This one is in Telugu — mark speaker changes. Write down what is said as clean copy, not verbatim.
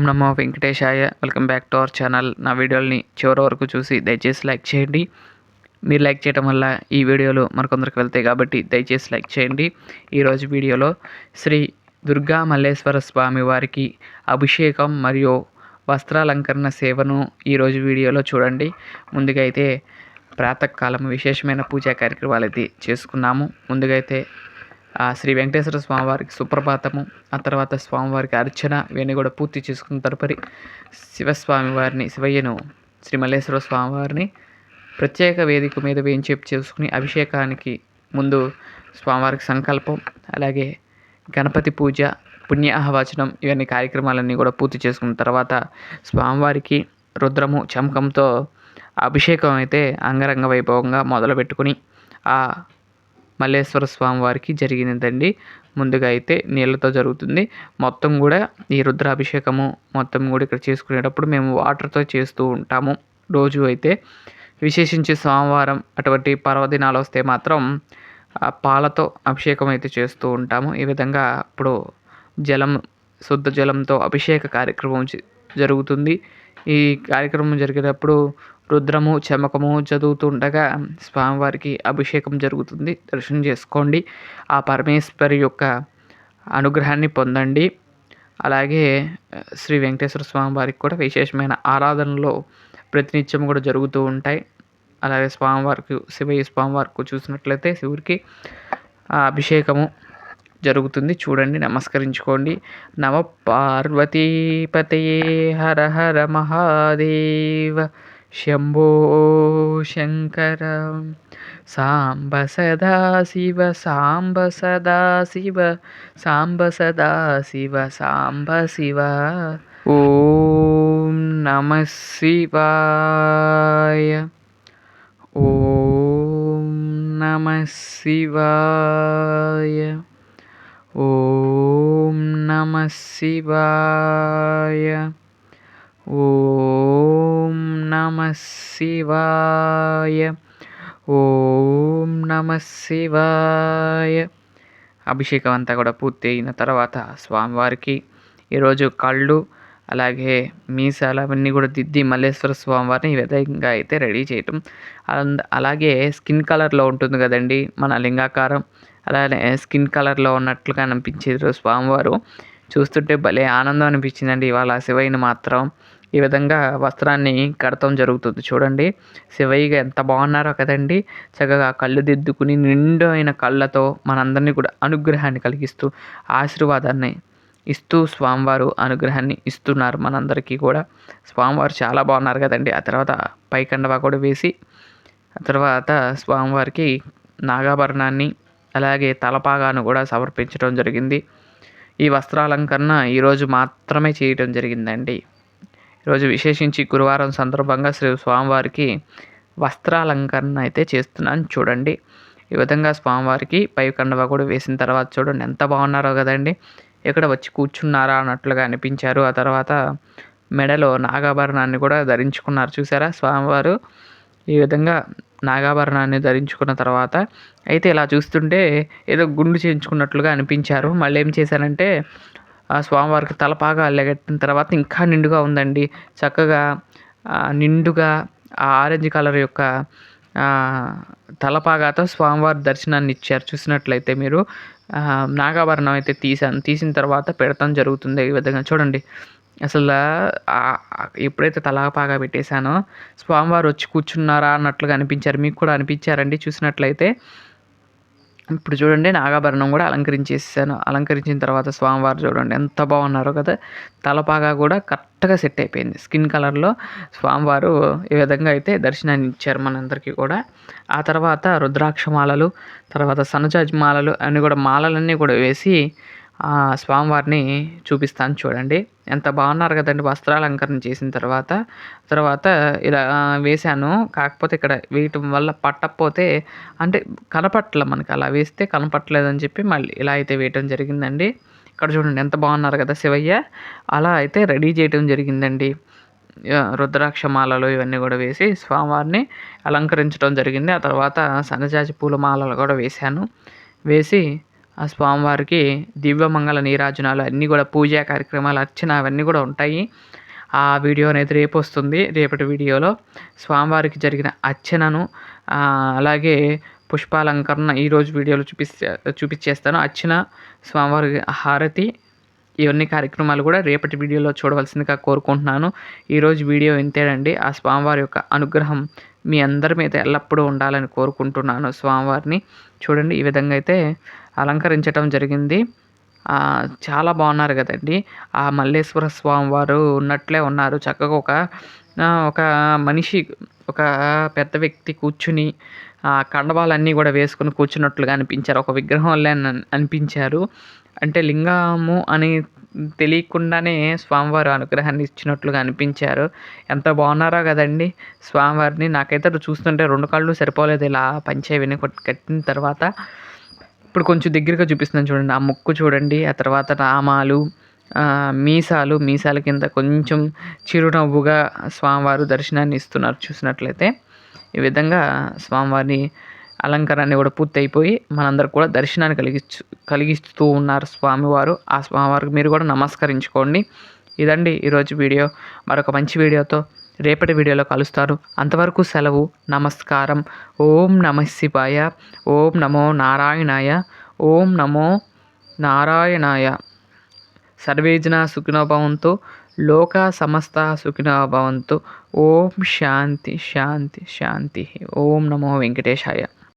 Speaker 1: Namo Venkatesaya. Welcome back to our channel. నా వీడియోని చివరి వరకు చూసి దయచేసి లైక్ చేయండి. మీరు లైక్ చేయడం వల్ల ఈ వీడియోలు మరికొందరికి వెళ్తాయి కాబట్టి దయచేసి లైక్ చేయండి. ఈరోజు వీడియోలో శ్రీ దుర్గా మల్లేశ్వర స్వామి వారికి అభిషేకం మరియు వస్త్రాలంకరణ సేవను ఈరోజు వీడియోలో చూడండి. ముందుగా అయితే ప్రాతకాలం విశేషమైన పూజా కార్యక్రమాలు అయితే చేసుకున్నాము. ముందుగా అయితే శ్రీ వెంకటేశ్వర స్వామివారికి సుప్రభాతము, ఆ తర్వాత స్వామివారికి అర్చన ఇవన్నీ కూడా పూర్తి చేసుకున్న తదుపరి శివయ్యను శ్రీ మల్లేశ్వర స్వామివారిని ప్రత్యేక వేదిక మీద వేయించేపు చేసుకుని అభిషేకానికి ముందు స్వామివారికి సంకల్పం, అలాగే గణపతి పూజ, పుణ్యాహవచనం ఇవన్నీ కార్యక్రమాలన్నీ కూడా పూర్తి చేసుకున్న తర్వాత స్వామివారికి రుద్రము చమకంతో అభిషేకం అయితే అంగరంగ వైభవంగా మొదలుపెట్టుకుని ఆ మల్లేశ్వర స్వామి వారికి జరిగినదండి. ముందుగా అయితే నీళ్ళతో జరుగుతుంది. మొత్తం కూడా ఈ రుద్రాభిషేకము మొత్తం కూడా ఇక్కడ చేసుకునేటప్పుడు మేము వాటర్తో చేస్తూ ఉంటాము. రోజు అయితే విశేషించి సోమవారం అటువంటి పర్వదినాలు వస్తే మాత్రం పాలతో అభిషేకం అయితే చేస్తూ ఉంటాము. ఈ విధంగా ఇప్పుడు శుద్ధ జలంతో అభిషేక కార్యక్రమం జరుగుతుంది. ఈ కార్యక్రమం జరిగేటప్పుడు రుద్రము చమకము చదువుతుండగా స్వామివారికి అభిషేకం జరుగుతుంది. దర్శనం చేసుకోండి, ఆ పరమేశ్వరి యొక్క అనుగ్రహాన్ని పొందండి. అలాగే శ్రీ వెంకటేశ్వర స్వామి వారికి కూడా విశేషమైన ఆరాధనలు ప్రతినిత్యం కూడా జరుగుతూ ఉంటాయి. అలాగే స్వామివారికి శివయ్య స్వామివారికి చూసినట్లయితే శివుడికి అభిషేకము జరుగుతుంది. చూడండి, నమస్కరించుకోండి. నమ పార్వతీపతయే హర హర మహాదేవ శంభో శంకర సాంబ సదా శివ సాంబ సదా శివ సాంబ సదా శివ సాంబ శివ. ఓం నమః శివాయ. ఓం నమః శివాయ. ఓం నమః శివాయ. ఓం నమః శివాయ. ఓం నమః శివాయ. అభిషేకం అంతా కూడా పూర్తి అయిన తర్వాత స్వామివారికి ఈరోజు కళ్ళు అలాగే మీసాలు అవన్నీ కూడా దిద్ది మల్లేశ్వర స్వామివారిని ఈ విధంగా అయితే రెడీ చేయటం. అలాగే స్కిన్ కలర్లో ఉంటుంది కదండి మన లింగాకారం, అలానే స్కిన్ కలర్లో ఉన్నట్లుగా అనిపించారు స్వామివారు. చూస్తుంటే భలే ఆనందం అనిపించిందండి. ఇవాళ శివయ్యని మాత్రం ఈ విధంగా వస్త్రాన్ని కడతం జరుగుతుంది. చూడండి శివయ్యగా ఎంత బాగున్నారో కదండి. చక్కగా కళ్ళు దిద్దుకుని నిండు అయిన కళ్ళతో మనందరినీ కూడా అనుగ్రహాన్ని కలిగిస్తూ ఆశీర్వాదాన్ని ఇస్తూ స్వామివారు అనుగ్రహాన్ని ఇస్తున్నారు మనందరికీ కూడా. స్వామివారు చాలా బాగున్నారు కదండి. ఆ తర్వాత పైకండవా కూడా వేసి ఆ తర్వాత స్వామివారికి నాగాభరణాన్ని అలాగే తలపాగాను కూడా సమర్పించడం జరిగింది. ఈ వస్త్రాలంకరణ ఈరోజు మాత్రమే చేయడం జరిగిందండి. ఈరోజు విశేషించి గురువారం సందర్భంగా శ్రీ స్వామివారికి వస్త్రాలంకరణ అయితే చేస్తున్నాను. చూడండి, ఈ విధంగా స్వామివారికి పై కండవా కూడా వేసిన తర్వాత చూడండి ఎంత బాగున్నారో కదండి. ఇక్కడ వచ్చి కూర్చున్నారా అన్నట్లుగా అనిపించారు. ఆ తర్వాత మెడలో నాగాభరణాన్ని కూడా ధరించుకున్నారు. చూసారా స్వామివారు ఈ విధంగా నాగాభరణాన్ని ధరించుకున్న తర్వాత అయితే ఇలా చూస్తుంటే ఏదో గుండు చేయించుకున్నట్లుగా అనిపించారు. మళ్ళీ ఏం చేశారంటే ఆ స్వామివారికి తలపాగా అల్లగట్టిన తర్వాత ఇంకా నిండుగా ఉందండి. చక్కగా నిండుగా ఆ ఆరెంజ్ కలర్ యొక్క తలపాగాతో స్వామివారి దర్శనాన్ని ఇచ్చారు. చూసినట్లయితే మీరు నాగాభరణం అయితే తీసిన తర్వాత పెడతాం జరుగుతుంది. ఈ విధంగా చూడండి, అసలు ఎప్పుడైతే తలపాగా పెట్టేశానో స్వామివారు వచ్చి కూర్చున్నారా అన్నట్లుగా అనిపించారు. మీకు కూడా అనిపించారండి చూసినట్లయితే. ఇప్పుడు చూడండి నాగాభరణం కూడా అలంకరించేసాను. అలంకరించిన తర్వాత స్వామివారు చూడండి ఎంత బాగున్నారో కదా. తలపాగా కూడా కరెక్ట్గా సెట్ అయిపోయింది. స్కిన్ కలర్లో స్వామివారు ఈ విధంగా అయితే దర్శనాన్ని ఇచ్చారు మనందరికీ కూడా. ఆ తర్వాత రుద్రాక్ష మాలలు, తర్వాత సన్నజాజి మాలలు అన్నీ కూడా మాలలన్నీ కూడా వేసి స్వామివారిని చూపిస్తాను. చూడండి ఎంత బాగున్నారు కదండి. వస్త్రాలంకరణ చేసిన తర్వాత ఇలా వేశాను. కాకపోతే ఇక్కడ వేయటం వల్ల పట్టకపోతే అంటే కనపట్ల మనకి అలా వేస్తే కనపట్లేదని చెప్పి మళ్ళీ ఇలా అయితే వేయటం జరిగిందండి. ఇక్కడ చూడండి ఎంత బాగున్నారు కదా శివయ్య. అలా అయితే రెడీ చేయటం జరిగిందండి. రుద్రాక్ష మాలలు ఇవన్నీ కూడా వేసి స్వామివారిని అలంకరించడం జరిగింది. ఆ తర్వాత సన్నజాజి పూల మాలలు కూడా వేశాను. వేసి ఆ స్వామివారికి దివ్యమంగళ నీరాజనాలు అన్నీ కూడా పూజా కార్యక్రమాలు అర్చన అవన్నీ కూడా ఉంటాయి. ఆ వీడియో అనేది రేపు వస్తుంది. రేపటి వీడియోలో స్వామివారికి జరిగిన అర్చనను అలాగే పుష్పాలంకరణ ఈరోజు వీడియోలో చూపించేస్తాను. అర్చన, స్వామివారి హారతి ఇవన్నీ కార్యక్రమాలు కూడా రేపటి వీడియోలో చూడవలసిందిగా కోరుకుంటున్నాను. ఈరోజు వీడియో ఇంతేనండి. ఆ స్వామివారి యొక్క అనుగ్రహం మీ అందరి మీద ఎల్లప్పుడూ ఉండాలని కోరుకుంటున్నాను. స్వామివారిని చూడండి ఈ విధంగా అయితే అలంకరించడం జరిగింది. చాలా బాగున్నారు కదండి. ఆ మల్లేశ్వర స్వామివారు ఉన్నట్లే ఉన్నారు. చక్కగా ఒక మనిషి, ఒక పెద్ద వ్యక్తి కూర్చుని కండవాలన్నీ కూడా వేసుకుని కూర్చున్నట్లుగా అనిపించారు. ఒక విగ్రహం వల్లే అనిపించారు. అంటే లింగము అని తెలియకుండానే స్వామివారు అనుగ్రహాన్ని ఇచ్చినట్లుగా అనిపించారు. ఎంత బాగున్నారో కదండి స్వామివారిని. నాకైతే చూస్తుంటే 2 కళ్ళు సరిపోలేదు ఇలా పంచె కట్టిన తర్వాత. ఇప్పుడు కొంచెం దగ్గరగా చూపిస్తున్నాను చూడండి. ఆ ముక్కు చూడండి, ఆ తర్వాత నామాలు, మీసాల కింద కొంచెం చిరునవ్వుగా స్వామివారు దర్శనాన్ని ఇస్తున్నారు చూసినట్లయితే. ఈ విధంగా స్వామివారిని అలంకరణ కూడా పూర్తయిపోయి మనందరికి కూడా దర్శనాన్ని కలిగిస్తూ ఉన్నారు స్వామివారు. ఆ స్వామివారికి మీరు కూడా నమస్కరించుకోండి. ఇదండి ఈరోజు వీడియో. మరొక మంచి వీడియోతో రేపటి వీడియోలో కలుస్తారు. అంతవరకు సెలవు. నమస్కారం. ఓం నమః శివాయ. ఓం నమో నారాయణాయ. ఓం నమో నారాయణాయ. సర్వే జనా సుఖినో భవంతు. లోకా సమస్తా సుఖినో భవంతు. ఓం శాంతి శాంతి శాంతి. ఓం నమో వెంకటేశాయ.